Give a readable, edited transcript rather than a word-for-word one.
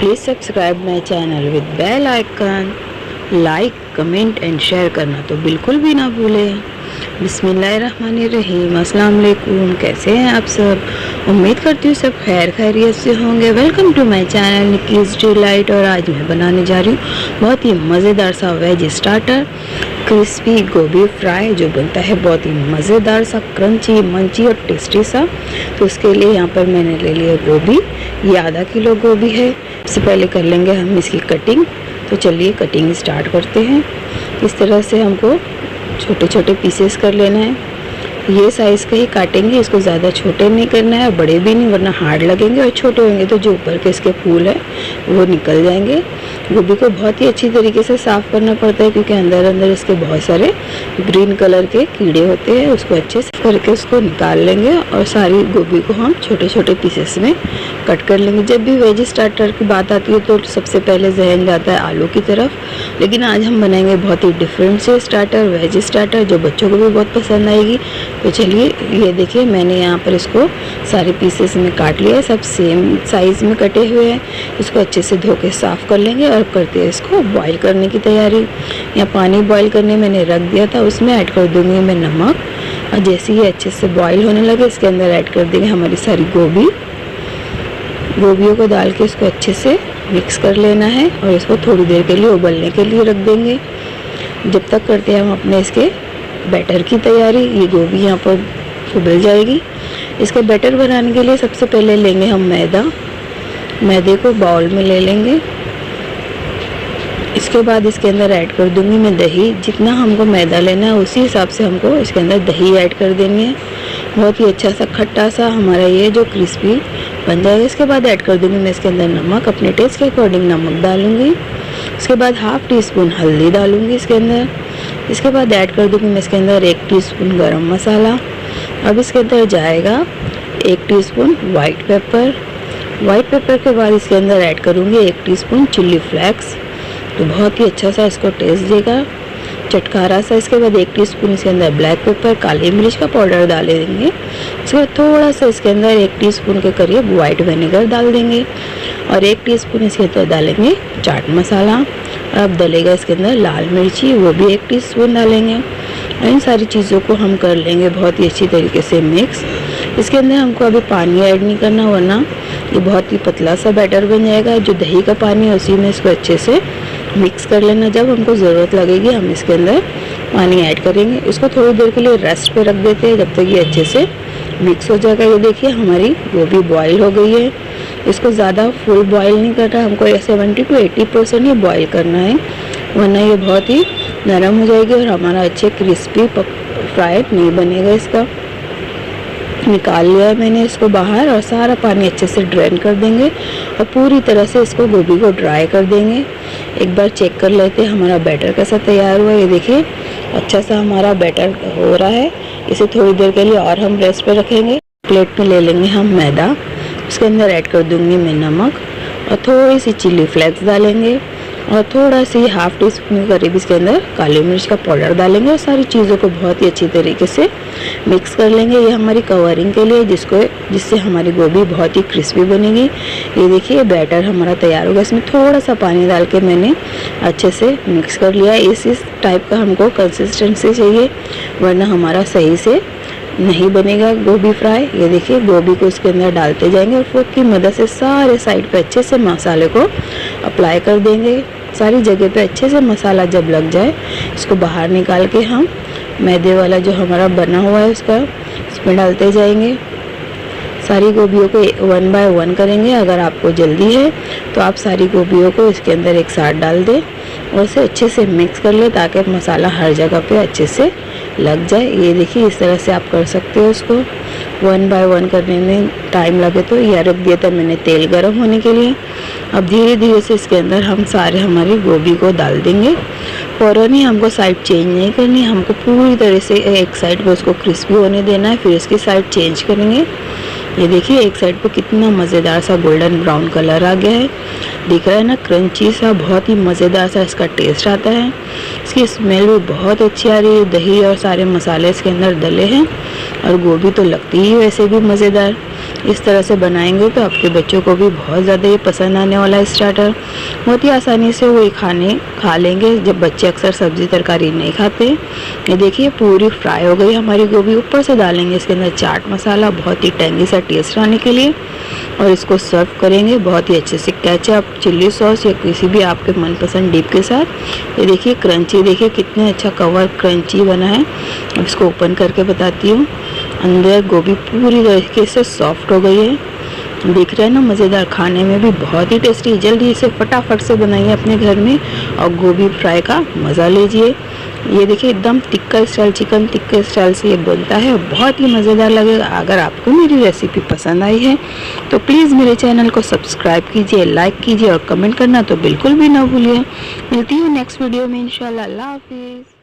Please subscribe my channel with bell icon. Like comment and share करना तो बिल्कुल भी ना भूलें। बिस्मिल्लाहिर्रहमानिर्रहीम। अस्सलाम वालेकुम। कैसे हैं आप सब? उम्मीद करती हूँ सब खैर खैरियत से होंगे। Welcome to my channel Nikki's delight. और आज मैं बनाने जा रही हूँ बहुत ही मज़ेदार सा वेज स्टार्टर, क्रिस्पी गोभी फ्राई, जो बनता है बहुत ही मज़ेदार सा, क्रंची मंची और टेस्टी सा। तो उसके लिए यहाँ पर मैंने ले लिया गोभी। ये आधा किलो गोभी है। सबसे पहले कर लेंगे हम इसकी कटिंग। तो चलिए कटिंग स्टार्ट करते हैं। इस तरह से हमको छोटे छोटे पीसेस कर लेना है। ये साइज़ का ही काटेंगे, इसको ज़्यादा छोटे नहीं करना है और बड़े भी नहीं, वरना हार्ड लगेंगे। और छोटे होंगे तो जो ऊपर के इसके फूल है वो निकल जाएंगे। गोभी को बहुत ही अच्छी तरीके से साफ़ करना पड़ता है, क्योंकि अंदर अंदर इसके बहुत सारे ग्रीन कलर के कीड़े होते हैं। उसको अच्छे से करके उसको निकाल लेंगे और सारी गोभी को हम छोटे छोटे पीसेस में कट कर लेंगे। जब भी वेज स्टार्टर की बात आती है तो सबसे पहले जहन जाता है आलू की तरफ, लेकिन आज हम बनाएंगे बहुत ही डिफरेंट से स्टार्टर, वेज स्टार्टर, जो बच्चों को भी बहुत पसंद आएगी। तो चलिए, ये देखिए मैंने यहाँ पर इसको सारे पीसेस में काट लिया है। सब सेम साइज़ में कटे हुए हैं। इसको अच्छे से धो के साफ़ कर लेंगे और करते हैं इसको बॉईल करने की तैयारी। यहाँ पानी बॉईल करने मैंने रख दिया था, उसमें ऐड कर दूँगी मैं नमक। और जैसे ही अच्छे से बॉईल होने लगे, इसके अंदर ऐड कर देंगे हमारी सारी गोभियों को डाल के इसको अच्छे से मिक्स कर लेना है और इसको थोड़ी देर के लिए उबलने के लिए रख देंगे। जब तक करते हैं हम अपने इसके बैटर की तैयारी। ये गोभी यहाँ पर उबल जाएगी। इसके बैटर बनाने के लिए सबसे पहले लेंगे हम मैदे को बाउल में ले लेंगे। इसके बाद इसके अंदर ऐड कर दूंगी मैं दही। जितना हमको मैदा लेना है उसी हिसाब से हमको इसके अंदर दही ऐड कर देनी है। बहुत ही अच्छा सा खट्टा सा हमारा ये जो क्रिस्पी बन जाएगा। इसके बाद ऐड कर दूंगी मैं इसके अंदर नमक, अपने टेस्ट के अकॉर्डिंग नमक डालूंगी। उसके बाद हाफ़ टी स्पून हल्दी डालूंगी इसके अंदर। इसके बाद ऐड कर दूंगी मैं इसके अंदर 1 टीस्पून गरम मसाला। अब इसके अंदर जाएगा 1 टीस्पून वाइट पेपर के बाद इसके अंदर ऐड करूंगी 1 टीस्पून चिल्ली फ्लेक्स, तो बहुत ही अच्छा सा इसको टेस्ट देगा, चटकारा सा। इसके बाद 1 टीस्पून इसके अंदर ब्लैक पेपर, काली मिर्च का पाउडर डाल देंगे। इसके बाद थोड़ा सा इसके अंदर 1 टीस्पून के करीब वाइट विनेगर डाल देंगे और 1 टीस्पून इसके अंदर डालेंगे चाट मसाला। अब डलेगा इसके अंदर लाल मिर्ची, वो भी 1 टीस्पून डालेंगे। और इन सारी चीज़ों को हम कर लेंगे बहुत ही अच्छी तरीके से मिक्स। इसके अंदर हमको अभी पानी ऐड नहीं करना, वरना ये बहुत ही पतला सा बैटर बन जाएगा। जो दही का पानी है उसी में इसको अच्छे से मिक्स कर लेना। जब हमको ज़रूरत लगेगी हम इसके अंदर पानी ऐड करेंगे। इसको थोड़ी देर के लिए रेस्ट पे रख देते हैं, जब तक ये अच्छे से मिक्स हो जाएगा। ये देखिए हमारी गोभी बॉईल हो गई है। इसको ज़्यादा फुल बॉईल नहीं करना, हमको 70 to 80% ही बॉईल करना है, वरना ये बहुत ही नरम हो जाएगी और हमारा अच्छे क्रिस्पी फ्राई नहीं बनेगा। इसका निकाल लिया है मैंने इसको बाहर और सारा पानी अच्छे से ड्रेन कर देंगे और पूरी तरह से इसको गोभी को ड्राई कर देंगे। एक बार चेक कर लेते हैं हमारा बैटर कैसा तैयार हुआ है। ये देखिए अच्छा सा हमारा बैटर हो रहा है। इसे थोड़ी देर के लिए और हम रेस्ट पे रखेंगे। प्लेट में ले लेंगे हम मैदा, उसके अंदर ऐड कर दूंगी मैं नमक और थोड़ी सी चिल्ली फ्लेक्स डालेंगे और थोड़ा सी हाफ़ टी स्पून के करीब इसके अंदर काली मिर्च का पाउडर डालेंगे और सारी चीज़ों को बहुत ही अच्छी तरीके से मिक्स कर लेंगे। ये हमारी कवरिंग के लिए, जिससे हमारी गोभी बहुत ही क्रिस्पी बनेगी। ये देखिए बैटर हमारा तैयार होगा। इसमें थोड़ा सा पानी डाल के मैंने अच्छे से मिक्स कर लिया। इस टाइप का हमको कंसिस्टेंसी चाहिए, वरना हमारा सही से नहीं बनेगा गोभी फ्राई। ये देखिए गोभी को इसके अंदर डालते जाएंगे और फोर्क की मदद से सारे साइड पे अच्छे से मसाले को अप्लाई कर देंगे। सारी जगह पे अच्छे से मसाला जब लग जाए, इसको बाहर निकाल के हम मैदे वाला जो हमारा बना हुआ है उसका इसमें डालते जाएंगे। सारी गोभियों को 1 by 1 करेंगे। अगर आपको जल्दी है तो आप सारी गोभियों को इसके अंदर एक साथ डाल दें और इसे अच्छे से मिक्स कर ले, ताकि मसाला हर जगह पे अच्छे से लग जाए। ये देखिए इस तरह से आप कर सकते हो। इसको 1 by 1 करने में टाइम लगे तो यह रख दिया था मैंने तेल गर्म होने के लिए। अब धीरे धीरे से इसके अंदर हम सारे हमारी गोभी को डाल देंगे। फ़ौरन ही हमको साइड चेंज नहीं करनी, हमको पूरी तरह से एक साइड पर उसको क्रिस्पी होने देना है, फिर इसकी साइड चेंज करेंगे। ये देखिए एक साइड पे कितना मज़ेदार सा गोल्डन ब्राउन कलर आ गया है, दिख रहा है ना, क्रंची सा, बहुत ही मज़ेदार सा इसका टेस्ट आता है। इसकी स्मेल भी बहुत अच्छी आ रही है। दही और सारे मसाले इसके अंदर डले हैं और गोभी तो लगती ही वैसे भी मज़ेदार। इस तरह से बनाएंगे तो आपके बच्चों को भी बहुत ज़्यादा ये पसंद आने वाला है स्टार्टर। बहुत ही आसानी से वो खा लेंगे, जब बच्चे अक्सर सब्ज़ी तरकारी नहीं खाते। ये देखिए पूरी फ्राई हो गई हमारी गोभी। ऊपर से डालेंगे इसके अंदर चाट मसाला बहुत ही टेंगी सा टेस्ट आने के लिए, और इसको सर्व करेंगे बहुत ही अच्छे से केचप, चिल्ली सॉस या किसी भी आपके मनपसंद डिप के साथ। ये देखिए क्रंची, देखिए कितने अच्छा कवर क्रंची बना है। अब इसको ओपन करके बताती हूँ। अंदर गोभी पूरी तरीके से सॉफ्ट हो गई है, दिख रहा है ना, मज़ेदार, खाने में भी बहुत ही टेस्टी। जल्दी इसे फटाफट से बनाइए अपने घर में और गोभी फ्राई का मज़ा लीजिए। ये देखिए एकदम tikka style, chicken tikka style से ये बनता है, बहुत ही मज़ेदार लगेगा। अगर आपको मेरी रेसिपी पसंद आई है तो प्लीज़ मेरे चैनल को सब्सक्राइब कीजिए, लाइक कीजिए और कमेंट करना तो बिल्कुल भी ना भूलिए। मिलती हूँ नेक्स्ट वीडियो में इंशाल्लाह। अल्लाह हाफिज़।